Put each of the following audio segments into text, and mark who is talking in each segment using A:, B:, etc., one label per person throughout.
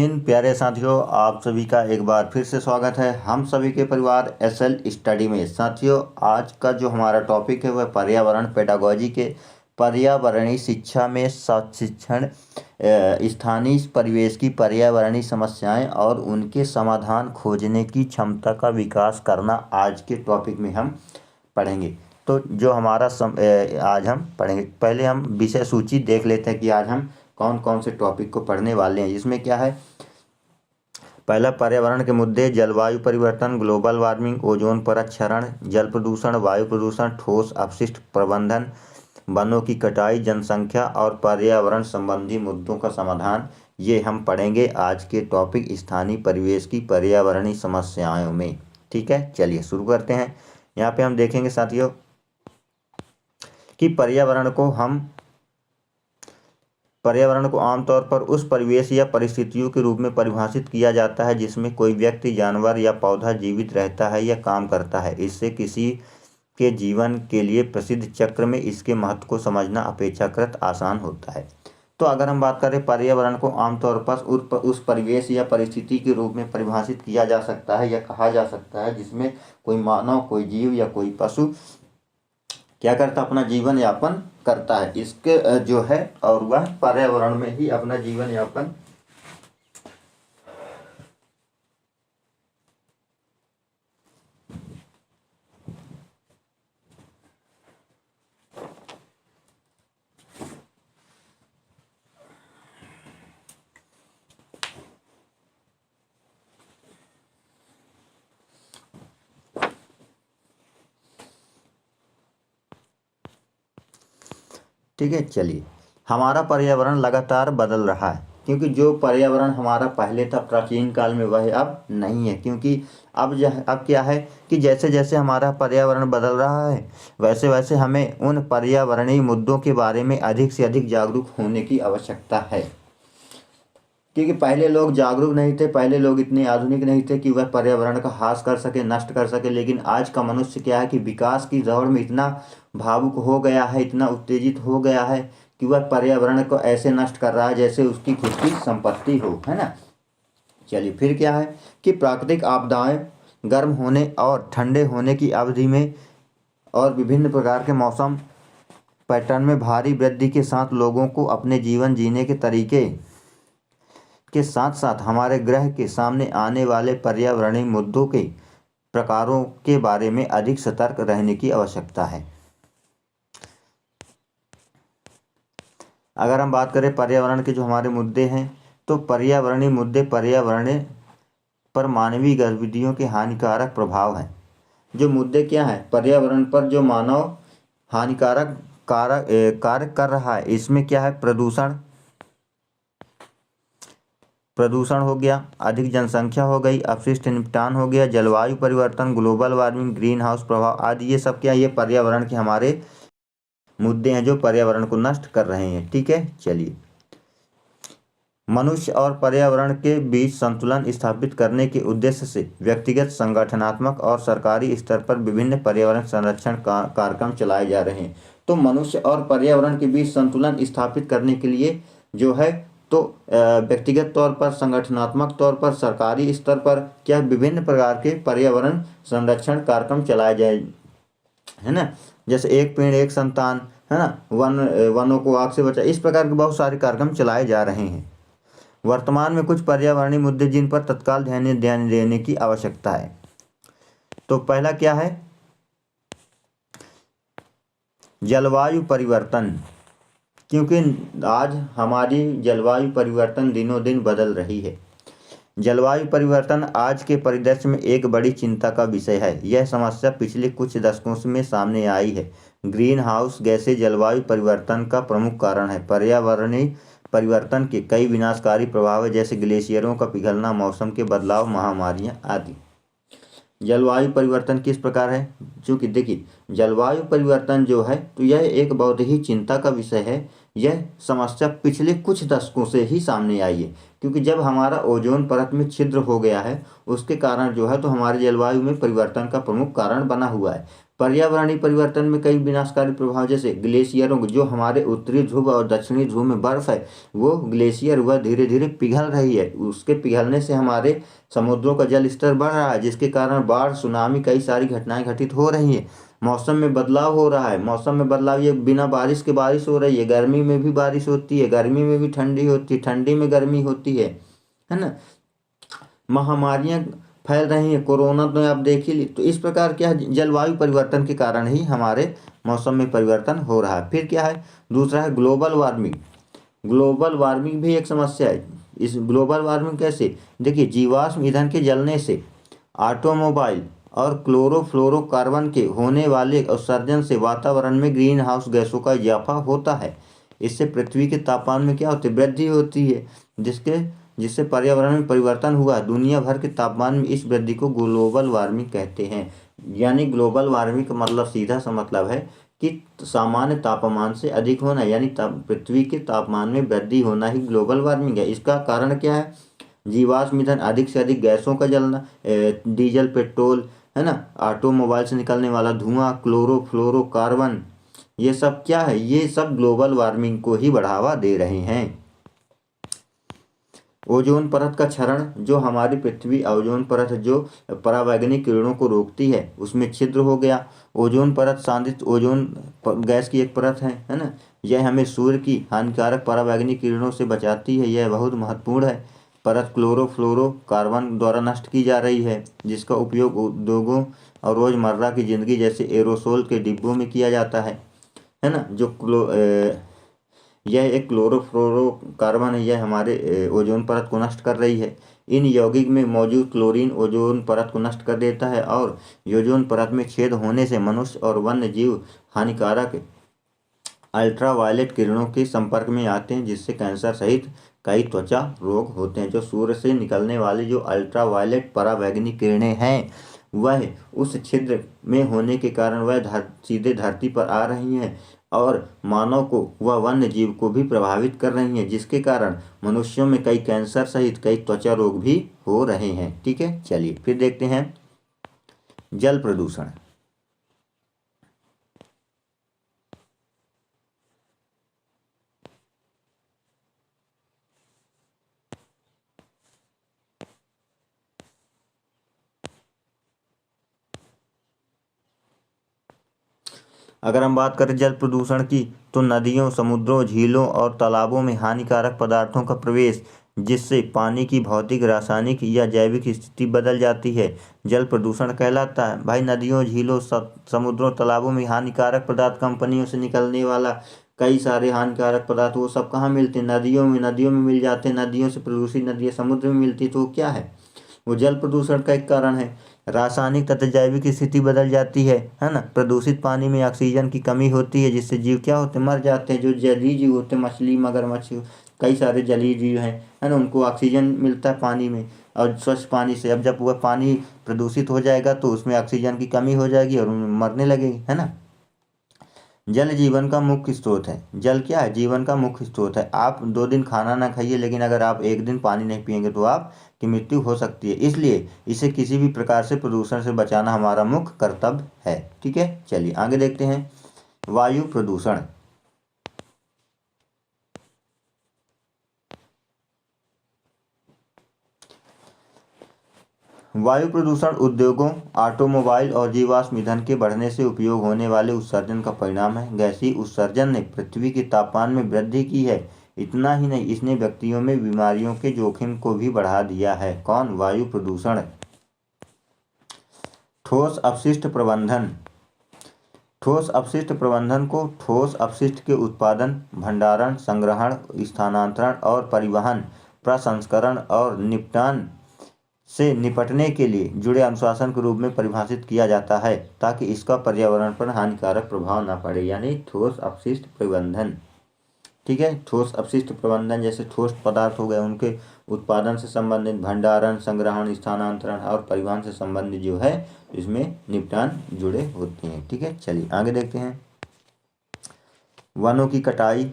A: हिंद प्यारे साथियों, आप सभी का एक बार फिर से स्वागत है हम सभी के परिवार एसएल स्टडी में। साथियों, आज का जो हमारा टॉपिक है वह पर्यावरण पेडागोजी के पर्यावरणीय शिक्षा में शिक्षण स्थानीय परिवेश की पर्यावरणीय समस्याएं और उनके समाधान खोजने की क्षमता का विकास करना आज के टॉपिक में हम पढ़ेंगे। तो जो हमारा आज हम पढ़ेंगे, पहले हम विषय सूची देख लेते हैं कि आज हम कौन कौन से टॉपिक को पढ़ने वाले हैं। इसमें क्या है, पहला पर्यावरण के मुद्दे, जलवायु परिवर्तन, ग्लोबल वार्मिंग, ओजोन परत क्षरण, जल प्रदूषण, वायु प्रदूषण, ठोस अपशिष्ट प्रबंधन, वनों की कटाई, जनसंख्या और पर्यावरण संबंधी मुद्दों का समाधान। ये हम पढ़ेंगे आज के टॉपिक स्थानीय परिवेश की पर्यावरणीय समस्याओं में। ठीक है, चलिए शुरू करते हैं। यहाँ पे हम देखेंगे साथियों कि पर्यावरण को आमतौर पर उस परिवेश या परिस्थितियों के रूप में परिभाषित किया जाता है जिसमें कोई व्यक्ति, जानवर या पौधा जीवित रहता है या काम करता है। इससे किसी के जीवन के लिए प्रसिद्ध चक्र में इसके महत्व को समझना अपेक्षाकृत आसान होता है। तो अगर हम बात करें, पर्यावरण को आमतौर पर उस परिवेश या परिस्थिति के रूप में परिभाषित किया जा सकता है या कहा जा सकता है जिसमें कोई मानव, कोई जीव या कोई पशु क्या करता, अपना जीवन यापन करता है। इसके जो है और वह पर्यावरण में ही अपना जीवन यापन ठीक है। चलिए, हमारा पर्यावरण लगातार बदल रहा है क्योंकि जो पर्यावरण हमारा पहले था प्राचीन काल में वह अब नहीं है। क्योंकि अब क्या है कि जैसे जैसे हमारा पर्यावरण बदल रहा है वैसे वैसे हमें उन पर्यावरणीय मुद्दों के बारे में अधिक से अधिक जागरूक होने की आवश्यकता है। क्योंकि पहले लोग जागरूक नहीं थे, पहले लोग इतने आधुनिक नहीं थे कि वह पर्यावरण का ह्रास कर सके, नष्ट कर सके। लेकिन आज का मनुष्य क्या है कि विकास की दौड़ में इतना भावुक हो गया है, इतना उत्तेजित हो गया है कि वह पर्यावरण को ऐसे नष्ट कर रहा है जैसे उसकी खुद की संपत्ति हो, है ना। चलिए, फिर क्या है कि प्राकृतिक आपदाएं, गर्म होने और ठंडे होने की अवधि में और विभिन्न प्रकार के मौसम पैटर्न में भारी वृद्धि के साथ लोगों को अपने जीवन जीने के तरीके के साथ साथ हमारे ग्रह के सामने आने वाले पर्यावरणीय मुद्दों के प्रकारों के बारे में अधिक सतर्क रहने की आवश्यकता है। अगर हम बात करें पर्यावरण के जो हमारे मुद्दे हैं, तो पर्यावरणीय मुद्दे पर्यावरण पर मानवीय गतिविधियों के हानिकारक प्रभाव हैं। जो मुद्दे क्या हैं, पर्यावरण पर जो मानव हानिकारक कार्य कर रहा है, इसमें क्या है, प्रदूषण हो गया, अधिक जनसंख्या हो गई, अपशिष्ट निपटान हो गया, जलवायु परिवर्तन, ग्लोबल वार्मिंग, ग्रीन हाउस प्रभाव आदि। ये सब क्या, ये पर्यावरण के हमारे मुद्दे हैं जो पर्यावरण को नष्ट कर रहे हैं। ठीक है, चलिए, मनुष्य और पर्यावरण के बीच संतुलन स्थापित करने के उद्देश्य से व्यक्तिगत, संगठनात्मक और सरकारी स्तर पर विभिन्न पर्यावरण संरक्षण कार्यक्रम चलाए जा रहे हैं। तो मनुष्य और पर्यावरण के बीच संतुलन स्थापित करने के लिए जो है तो व्यक्तिगत तौर पर, संगठनात्मक तौर पर, सरकारी स्तर पर क्या विभिन्न प्रकार के पर्यावरण संरक्षण कार्यक्रम चलाए जाए, है ना। जैसे एक पेड़ एक संतान, है ना, वनों को आग से बचा, इस प्रकार के बहुत सारे कार्यक्रम चलाए जा रहे हैं। वर्तमान में कुछ पर्यावरणीय मुद्दे जिन पर तत्काल ध्यान देने की आवश्यकता है। तो पहला क्या है, जलवायु परिवर्तन। क्योंकि आज हमारी जलवायु परिवर्तन दिनों दिन बदल रही है। जलवायु परिवर्तन आज के परिदृश्य में एक बड़ी चिंता का विषय है। यह समस्या पिछले कुछ दशकों में सामने आई है। ग्रीन हाउस गैसें जलवायु परिवर्तन का प्रमुख कारण है। पर्यावरणीय परिवर्तन के कई विनाशकारी प्रभाव है, जैसे ग्लेशियरों का पिघलना, मौसम के बदलाव, महामारियां आदि। जलवायु परिवर्तन किस प्रकार है, क्योंकि देखिए, जलवायु परिवर्तन जो है तो यह एक बहुत ही चिंता का विषय है। यह समस्या पिछले कुछ दशकों से ही सामने आई है, क्योंकि जब हमारा ओजोन परत में छिद्र हो गया है उसके कारण जो है तो हमारे जलवायु में परिवर्तन का प्रमुख कारण बना हुआ है। पर्यावरणीय परिवर्तन में कई विनाशकारी प्रभाव, जैसे ग्लेशियरों को, जो हमारे उत्तरी ध्रुव और दक्षिणी ध्रुव में बर्फ है वो ग्लेशियर वह धीरे धीरे पिघल रही है। उसके पिघलने से हमारे समुद्रों का जल स्तर बढ़ रहा है, जिसके कारण बाढ़, सुनामी, कई सारी घटनाएं घटित हो रही हैं। मौसम में बदलाव हो रहा है। मौसम में बदलाव, ये बिना बारिश के बारिश हो रही है। गर्मी में भी बारिश होती है, गर्मी में भी ठंडी होती है, ठंडी में गर्मी होती है ना। महामारियां फैल रही हैं, कोरोना तो आप देख ही ली। तो इस प्रकार क्या है, जलवायु परिवर्तन के कारण ही हमारे मौसम में परिवर्तन हो रहा है। फिर क्या है, दूसरा है ग्लोबल वार्मिंग। ग्लोबल वार्मिंग भी एक समस्या है। इस ग्लोबल वार्मिंग कैसे, देखिए, जीवाश्म ईंधन के जलने से, ऑटोमोबाइल और क्लोरोफ्लोरोकार्बन के होने वाले उत्सर्जन से वातावरण में ग्रीन हाउस गैसों का इजाफा होता है। इससे पृथ्वी के तापमान में क्या होती है, वृद्धि होती है, जिससे पर्यावरण में परिवर्तन हुआ। दुनिया भर के तापमान में इस वृद्धि को ग्लोबल वार्मिंग कहते हैं। यानी ग्लोबल वार्मिंग का मतलब, सीधा सा मतलब है कि सामान्य तापमान से अधिक होना, यानी पृथ्वी के तापमान में वृद्धि होना ही ग्लोबल वार्मिंग है। इसका कारण क्या है, जीवाश्म ईंधन, अधिक से अधिक गैसों का जलना, डीजल, पेट्रोल, है ना, ऑटोमोबाइल से निकलने वाला धुआं, क्लोरोफ्लोरोकार्बन, ये सब क्या है, ये सब ग्लोबल वार्मिंग को ही बढ़ावा दे रहे हैं। ओजोन परत का क्षरण, जो हमारी पृथ्वी ओजोन परत है जो परावैंगनिक किरणों को रोकती है, उसमें छिद्र हो गया। ओजोन परत सांद्रित ओजोन गैस की एक परत है ना। यह हमें सूर्य की हानिकारक परावैंगनिक किरणों से बचाती है, यह बहुत महत्वपूर्ण है। परत क्लोरोफ्लोरोकार्बन द्वारा नष्ट की जा रही है, जिसका उपयोग उद्योगों और रोजमर्रा की जिंदगी जैसे एरोसोल के डिब्बों में किया जाता है ना। यह एक क्लोरोफ्लोरोकार्बन है, यह हमारे ओजोन परत को नष्ट कर रही है। इन यौगिक में मौजूद क्लोरीन ओजोन परत को नष्ट कर देता है, और ओजोन परत में छेद होने से मनुष्य और वन्य जीव हानिकारक अल्ट्रावायलेट किरणों के संपर्क में आते हैं, जिससे कैंसर सहित कई त्वचा रोग होते हैं। जो सूर्य से निकलने वाली जो अल्ट्रावायलेट परावैंगनिक किरणें हैं, वह उस छिद्र में होने के कारण वह सीधे धरती पर आ रही हैं, और मानव को व वन्य जीव को भी प्रभावित कर रही हैं, जिसके कारण मनुष्यों में कई कैंसर सहित कई त्वचा रोग भी हो रहे हैं। ठीक है, चलिए फिर देखते हैं जल प्रदूषण। अगर हम बात करें जल प्रदूषण की, तो नदियों, समुद्रों, झीलों और तालाबों में हानिकारक पदार्थों का प्रवेश, जिससे पानी की भौतिक, रासायनिक या जैविक स्थिति बदल जाती है, जल प्रदूषण कहलाता है। भाई, नदियों, झीलों, समुद्रों, तालाबों में हानिकारक पदार्थ, कंपनियों से निकलने वाला कई सारे हानिकारक पदार्थ, वो सब कहाँ मिलते हैं, नदियों में मिल जाते हैं। नदियों से प्रदूषित नदियाँ समुद्र में मिलती, तो वो क्या है, वो जल प्रदूषण का एक कारण है। रासायनिक तथा जैविक स्थिति बदल जाती है ना। प्रदूषित पानी में ऑक्सीजन की कमी होती है, जिससे जीव क्या होते हैं, मर जाते हैं। जो जलीय जीव होते हैं, मछली, मगरमच्छ, कई सारे जलीय जीव हैं, है ना, उनको ऑक्सीजन मिलता है पानी में, और स्वच्छ पानी से। अब जब वह पानी प्रदूषित हो जाएगा तो उसमें ऑक्सीजन की कमी हो जाएगी और मरने लगेगी, है ना। जल जीवन का मुख्य स्रोत है। जल क्या है, जीवन का मुख्य स्रोत है। आप 2 दिन खाना ना खाइए, लेकिन अगर आप 1 दिन पानी नहीं पिएंगे तो आपकी मृत्यु हो सकती है। इसलिए इसे किसी भी प्रकार से प्रदूषण से बचाना हमारा मुख्य कर्तव्य है। ठीक है, चलिए आगे देखते हैं वायु प्रदूषण। वायु प्रदूषण उद्योगों, ऑटोमोबाइल और जीवाश्म ईंधन के बढ़ने से उपयोग होने वाले उत्सर्जन का परिणाम है। गैसीय उत्सर्जन ने पृथ्वी के तापमान में वृद्धि की है। इतना ही नहीं, इसने व्यक्तियों में बीमारियों के जोखिम को भी बढ़ा दिया है। कौन, वायु प्रदूषण। ठोस अपशिष्ट प्रबंधन। ठोस अपशिष्ट प्रबंधन को ठोस अपशिष्ट के उत्पादन, भंडारण, संग्रहण, स्थानांतरण और परिवहन, प्रसंस्करण और निपटान से निपटने के लिए जुड़े अनुशासन के रूप में परिभाषित किया जाता है, ताकि इसका पर्यावरण पर हानिकारक प्रभाव न पड़े। यानी ठोस अपशिष्ट प्रबंधन। ठीक है, ठोस अपशिष्ट प्रबंधन, जैसे ठोस पदार्थ हो गए, उनके उत्पादन से संबंधित, भंडारण, संग्रहण, स्थानांतरण और परिवहन से संबंधित जो है, इसमें निपटान जुड़े होते हैं। ठीक है, चलिए आगे देखते हैं वनों की कटाई।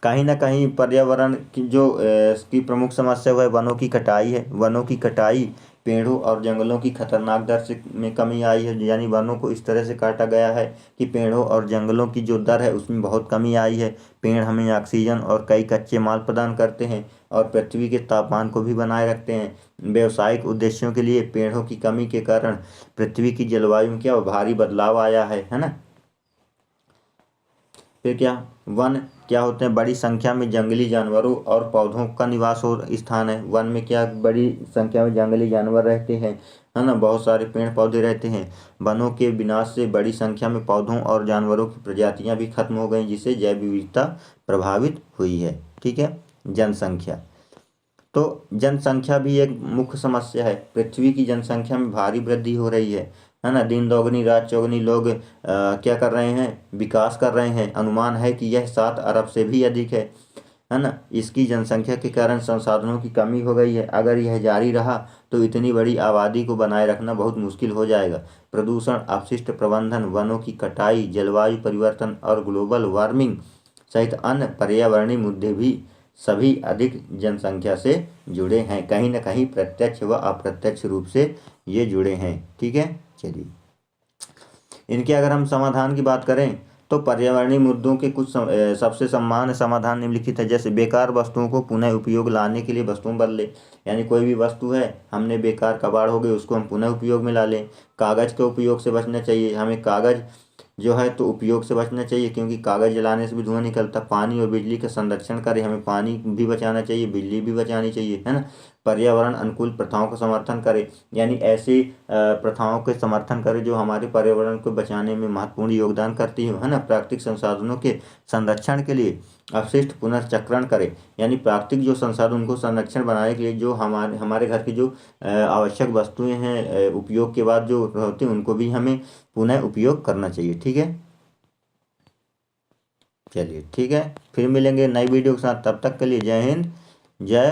A: कहीं ना कहीं पर्यावरण की जो की प्रमुख समस्या वह वनों की कटाई है। वनों की कटाई, पेड़ों और जंगलों की खतरनाक दर से में कमी आई है, यानी वनों को इस तरह से काटा गया है कि पेड़ों और जंगलों की जो दर है उसमें बहुत कमी आई है। पेड़ हमें ऑक्सीजन और कई कच्चे माल प्रदान करते हैं और पृथ्वी के तापमान को भी बनाए रखते हैं। व्यावसायिक उद्देश्यों के लिए पेड़ों की कमी के कारण पृथ्वी की जलवायु में क्या भारी बदलाव आया है ना। फिर क्या, वन क्या होते हैं, बड़ी संख्या में जंगली जानवरों और पौधों का निवास और स्थान है। वन में क्या बड़ी संख्या में जंगली जानवर रहते हैं, है ना, बहुत सारे पेड़ पौधे रहते हैं। वनों के विनाश से बड़ी संख्या में पौधों और जानवरों की प्रजातियां भी खत्म हो गई, जिससे जैव विविधता प्रभावित हुई है। ठीक है। जनसंख्या, तो जनसंख्या भी एक मुख्य समस्या है। पृथ्वी की जनसंख्या में भारी वृद्धि हो रही है ना। दिन दोगुनी रात चौगुनी लोग क्या कर रहे हैं, विकास कर रहे हैं। अनुमान है कि यह 7 अरब से भी अधिक है ना। इसकी जनसंख्या के कारण संसाधनों की कमी हो गई है। अगर यह जारी रहा तो इतनी बड़ी आबादी को बनाए रखना बहुत मुश्किल हो जाएगा। प्रदूषण, अपशिष्ट प्रबंधन, वनों की कटाई, जलवायु परिवर्तन और ग्लोबल वार्मिंग सहित अन्य पर्यावरणीय मुद्दे भी सभी अधिक जनसंख्या से जुड़े हैं। कहीं न कहीं प्रत्यक्ष व अप्रत्यक्ष रूप से ये जुड़े हैं। ठीक है। चलिए, इनके अगर हम समाधान की बात करें तो पर्यावरणीय मुद्दों के कुछ सबसे सामान्य समाधान निम्नलिखित है। जैसे बेकार वस्तुओं को पुनः उपयोग लाने के लिए वस्तुओं बदले, यानी कोई भी वस्तु है हमने बेकार कबाड़ हो गई उसको हम पुनः उपयोग में ला लें। कागज़ के उपयोग से बचना चाहिए, हमें कागज़ जो है तो उपयोग से बचना चाहिए, क्योंकि कागज़ जलाने से भी धुआं निकलता। पानी और बिजली का संरक्षण करें, हमें पानी भी बचाना चाहिए, बिजली भी बचानी चाहिए, है ना। पर्यावरण अनुकूल प्रथाओं का समर्थन करें, यानी ऐसी प्रथाओं के समर्थन करें जो हमारे पर्यावरण को बचाने में महत्वपूर्ण योगदान करती हो, है ना। प्राकृतिक संसाधनों के संरक्षण के लिए अपशिष्ट पुनर्चक्रण करें, यानी प्राकृतिक जो संसाधन उनको संरक्षण बनाने के लिए जो हमारे घर की जो आवश्यक वस्तुएं हैं उपयोग के बाद जो होती हैं उनको भी हमें पुनः उपयोग करना चाहिए। ठीक है। चलिए ठीक है, फिर मिलेंगे नई वीडियो के साथ। तब तक के लिए जय हिंद, जय